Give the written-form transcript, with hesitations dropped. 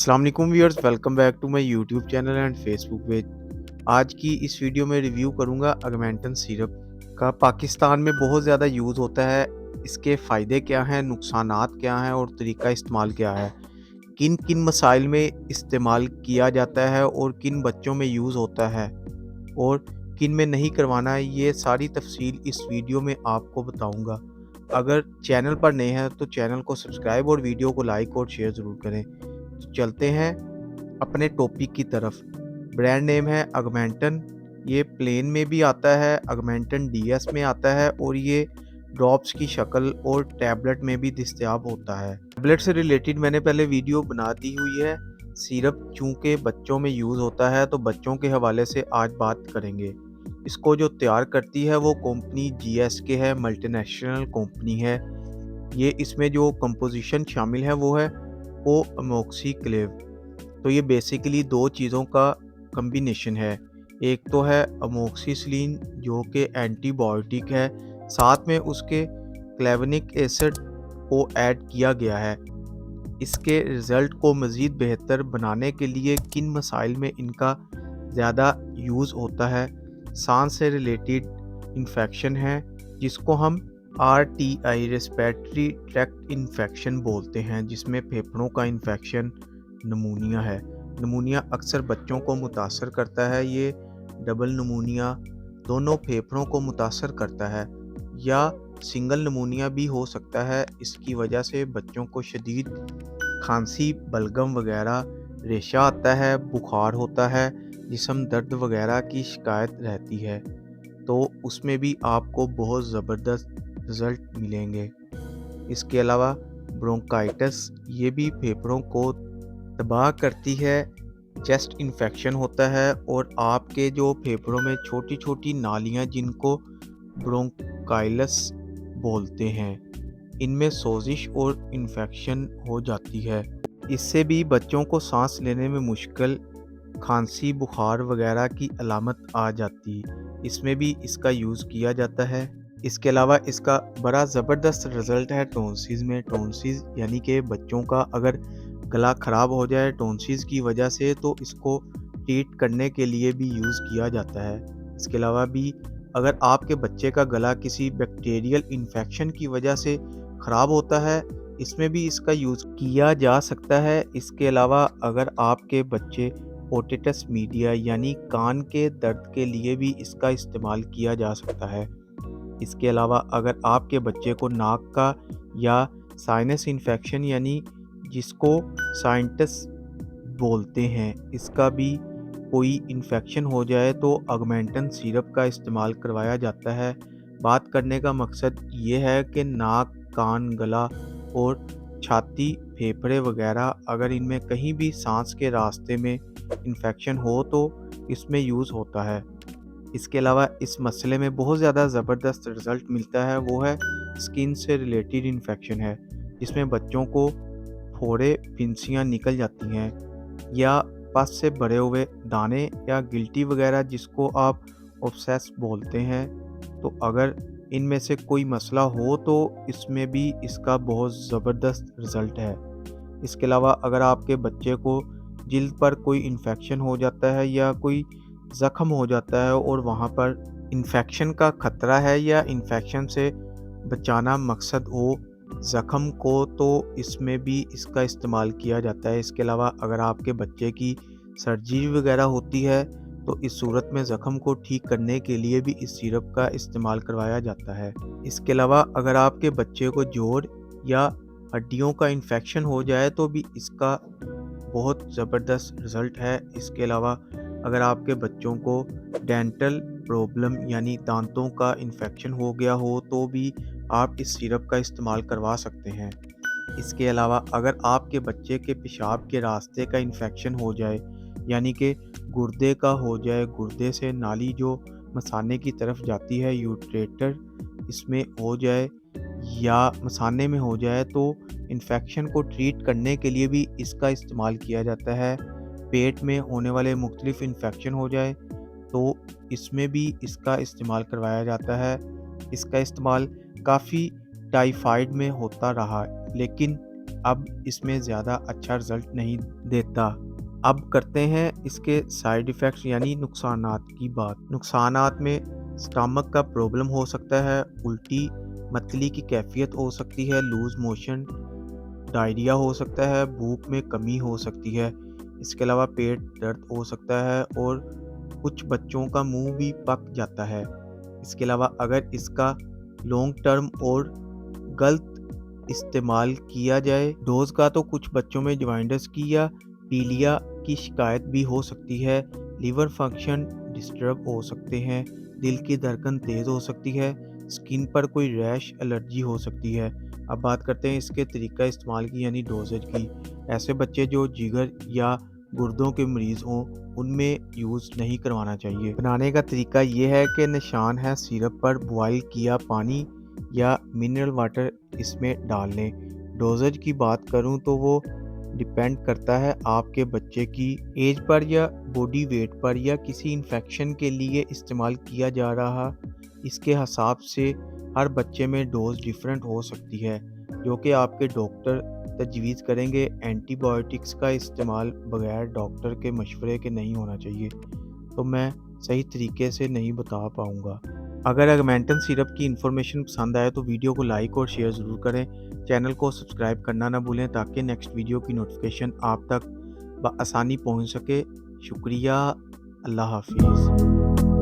अस्सलाम वालेकुम viewers, welcome back to my YouTube channel and Facebook page. आज की इस वीडियो में रिव्यू करूंगा ऑगमेंटन सिरप का। पाकिस्तान में बहुत ज़्यादा यूज़ होता है। इसके फ़ायदे क्या हैं, नुकसानात क्या हैं और तरीका इस्तेमाल क्या है, किन किन मसाइल में इस्तेमाल किया जाता है और किन बच्चों में यूज़ होता है और किन में नहीं करवाना है, ये सारी तफसील इस वीडियो में आपको बताऊंगा। अगर चैनल पर नए हैं तो चैनल को सब्सक्राइब और वीडियो को लाइक और शेयर ज़रूर करें। तो चलते हैं अपने टॉपिक की तरफ। ब्रांड नेम है ऑगमेंटन। ये प्लेन में भी आता है, ऑगमेंटन डीएस में आता है और ये ड्रॉप्स की शक्ल और टैबलेट में भी दस्तयाब होता है। टैबलेट से रिलेटेड मैंने पहले वीडियो बना दी हुई है। सिरप चूँकि बच्चों में यूज़ होता है तो बच्चों के हवाले से आज बात करेंगे। इसको जो तैयार करती है वो कंपनी जीएसके है, मल्टीनेशनल कंपनी है। ये इसमें जो कंपोजिशन शामिल है वो है ओ अमोक्सिक्लेव। तो ये बेसिकली दो चीज़ों का कम्बिनेशन है। एक तो है अमोक्सिसिलिन जो कि एंटीबायोटिक है, साथ में उसके क्लेवनिक एसिड को ऐड किया गया है। इसके रिज़ल्ट को मज़ीद बेहतर बनाने के लिए किन मसाइल में इनका ज़्यादा यूज़ होता है। सांस से रिलेटेड इन्फेक्शन है जिसको हम आरटीआई रेस्पिरेटरी ट्रैक्ट इन्फेक्शन बोलते हैं, जिसमें फेफड़ों का इन्फेक्शन नमूनिया है। नमूनिया अक्सर बच्चों को मुतासर करता है। ये डबल नमूनिया दोनों फेफड़ों को मुतासर करता है या सिंगल नमूनिया भी हो सकता है। इसकी वजह से बच्चों को शदीद खांसी, बलगम वगैरह, रेशा आता है, बुखार होता है, जिस्म दर्द वगैरह की शिकायत रहती है। तो उसमें भी आपको बहुत ज़बरदस्त रिज़ल्ट मिलेंगे। इसके अलावा ब्रोंकाइटिस, ये भी फेफड़ों को तबाह करती है। चेस्ट इन्फेक्शन होता है और आपके जो फेफड़ों में छोटी छोटी नालियाँ जिनको ब्रोंकाइलस बोलते हैं, इनमें सोजिश और इन्फेक्शन हो जाती है। इससे भी बच्चों को सांस लेने में मुश्किल, खांसी, बुखार वगैरह की अलामत आ जाती है। इसमें भी इसका यूज़ किया जाता है। इसके अलावा इसका बड़ा ज़बरदस्त रिज़ल्ट है टॉन्सिस में। टॉन्सिस यानी कि बच्चों का अगर गला ख़राब हो जाए टॉन्सिस की वजह से तो इसको ट्रीट करने के लिए भी यूज़ किया जाता है। इसके अलावा भी अगर आपके बच्चे का गला किसी बैक्टीरियल इन्फेक्शन की वजह से ख़राब होता है, इसमें भी इसका यूज़ किया जा सकता है। इसके अलावा अगर आपके बच्चे ओटिटस मीडिया यानी कान के दर्द के लिए भी इसका इस्तेमाल किया जा सकता है। इसके अलावा अगर आपके बच्चे को नाक का या साइनस इन्फेक्शन यानी जिसको साइनटिस बोलते हैं, इसका भी कोई इन्फेक्शन हो जाए तो ऑगमेंटन सिरप का इस्तेमाल करवाया जाता है। बात करने का मकसद ये है कि नाक, कान, गला और छाती, फेफड़े वगैरह अगर इनमें कहीं भी सांस के रास्ते में इन्फेक्शन हो तो इसमें यूज़ होता है। इसके अलावा इस मसले में बहुत ज़्यादा ज़बरदस्त रिज़ल्ट मिलता है, वो है स्किन से रिलेटेड इन्फेक्शन है, जिसमें बच्चों को फोड़े, फिंसियाँ निकल जाती हैं या पस से भरे हुए दाने या गिल्टी वगैरह जिसको आप ऑब्सेस बोलते हैं। तो अगर इनमें से कोई मसला हो तो इसमें भी इसका बहुत ज़बरदस्त रिज़ल्ट है। इसके अलावा अगर आपके बच्चे को जिल्द पर कोई इन्फेक्शन हो जाता है या कोई ज़ख़म हो जाता है और वहाँ पर इन्फेक्शन का ख़तरा है या इन्फेक्शन से बचाना मकसद हो ज़ख़म को, तो इसमें भी इसका इस्तेमाल किया जाता है। इसके अलावा अगर आपके बच्चे की सर्जरी वगैरह होती है तो इस सूरत में ज़ख़म को ठीक करने के लिए भी इस सिरप का इस्तेमाल करवाया जाता है। इसके अलावा अगर आपके बच्चे को जोड़ या हड्डियों का इन्फेक्शन हो जाए तो भी इसका बहुत ज़बरदस्त रिज़ल्ट है। इसके अलावा अगर आपके बच्चों को डेंटल प्रॉब्लम यानी दांतों का इन्फेक्शन हो गया हो तो भी आप इस सिरप का इस्तेमाल करवा सकते हैं। इसके अलावा अगर आपके बच्चे के पेशाब के रास्ते का इन्फेक्शन हो जाए यानी कि गुर्दे का हो जाए, गुर्दे से नाली जो मसाने की तरफ जाती है यूरेटर, इसमें हो जाए या मसाने में हो जाए तो इन्फेक्शन को ट्रीट करने के लिए भी इसका इस्तेमाल किया जाता है। पेट में होने वाले मुख्तलिफ इन्फेक्शन हो जाए तो इसमें भी इसका इस्तेमाल करवाया जाता है। इसका इस्तेमाल काफ़ी टाइफाइड में होता रहा, लेकिन अब इसमें ज़्यादा अच्छा रिज़ल्ट नहीं देता। अब करते हैं इसके साइड इफ़ेक्ट्स यानी नुकसानात की बात। नुकसानात में स्टमक का प्रॉब्लम हो सकता है, उल्टी, मतली की कैफ़ियत हो सकती है, लूज़ मोशन, डायरिया हो सकता है, भूख में कमी हो सकती है। इसके अलावा पेट दर्द हो सकता है और कुछ बच्चों का मुँह भी पक जाता है। इसके अलावा अगर इसका लॉन्ग टर्म और गलत इस्तेमाल किया जाए डोज़ का, तो कुछ बच्चों में जॉइंटिस की या पीलिया की शिकायत भी हो सकती है, लिवर फंक्शन डिस्टर्ब हो सकते हैं, दिल की धड़कन तेज़ हो सकती है, स्किन पर कोई रैश एलर्जी हो सकती है। अब बात करते हैं इसके तरीका इस्तेमाल की यानी डोजेज की। ऐसे बच्चे जो जिगर या गुर्दों के मरीज़ हों, उनमें यूज़ नहीं करवाना चाहिए। बनाने का तरीका ये है कि निशान है सिरप पर बॉयल किया पानी या मिनरल वाटर इसमें डाल लें। डोज़ेज की बात करूँ तो वो डिपेंड करता है आपके बच्चे की एज पर या बॉडी वेट पर या किसी इन्फेक्शन के लिए इस्तेमाल किया जा रहा, इसके हिसाब से हर बच्चे में डोज़ डिफरेंट हो सकती है, जो कि आपके डॉक्टर तजवीज़ करेंगे। एंटीबायोटिक्स का इस्तेमाल बगैर डॉक्टर के मशवरे के नहीं होना चाहिए, तो मैं सही तरीके से नहीं बता पाऊँगा। अगर ऑगमेंटन सिरप की इन्फॉर्मेशन पसंद आए तो वीडियो को लाइक और शेयर ज़रूर करें। चैनल को सब्सक्राइब करना ना भूलें ताकि नेक्स्ट वीडियो की नोटिफिकेशन आप तक बआसानी पहुंच सके। शुक्रिया। अल्लाह हाफिज़।